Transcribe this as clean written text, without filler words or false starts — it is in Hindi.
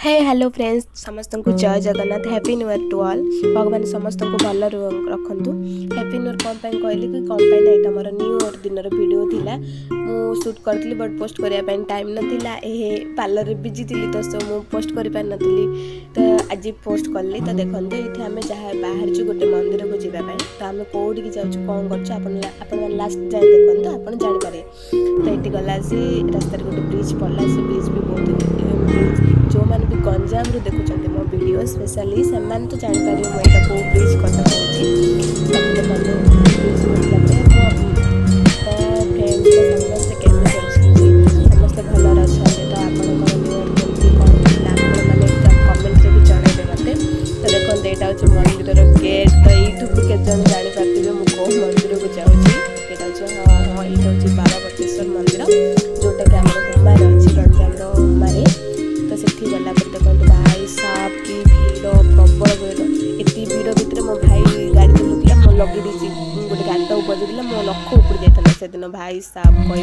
हे हेलो फ्रेंड्स समस्त को जय Jagannath happy new year to all. भगवान समस्त को भल रखु। हैप्पी न्यू ईयर कौन कहली कि कौन ना यहाँ मोर न्यू ईयर दिन वीडियो थिला मु शूट करी बट पोस्ट करने टाइम नाला पार्लर बिजी थी तो सो मु पोस्ट कर पार नी तो आज पोस्ट कली। तो देखते ये आम जहाँ बाहर गोटे मंदिर को जावाई तो आम कौटी जाऊँ कौन कर लास्ट जाए देखते आप जापर। तो ये गला सी रास्तार गोटे ब्रिज पड़ा से ब्रिज भी बहुत जो मैंने भी गंजाम रू देखुं मो वीडियो स्पेशली से तो जापर मुझे कौ ब्रिज कथा कहूँ फ्रेंड्स समस्ते केमी समस्ते भलर अच्छा तो आपंकर मैंने कमेंट भी जनइबे मत। तो देखते यहाँ हूँ मंदिर गेट तो यूट्यूब के जापारे मुझे कौ मंदिर को जाऊँगी यहाँ हाँ यहाँ हूँ बाबा बटेश्वर मंदिर जोटा कि आम हुमार अच्छी गंजाम हुमारे। तो से गला देखते भाई साफ की भीड़ प्रबल भीड़ एति भीड़ भितर मो भाई गाड़ी चलुला मो लगे गोटे गाड़ी बजूला मो लक्ष उपड़ जाता से दिन भाई साफ कह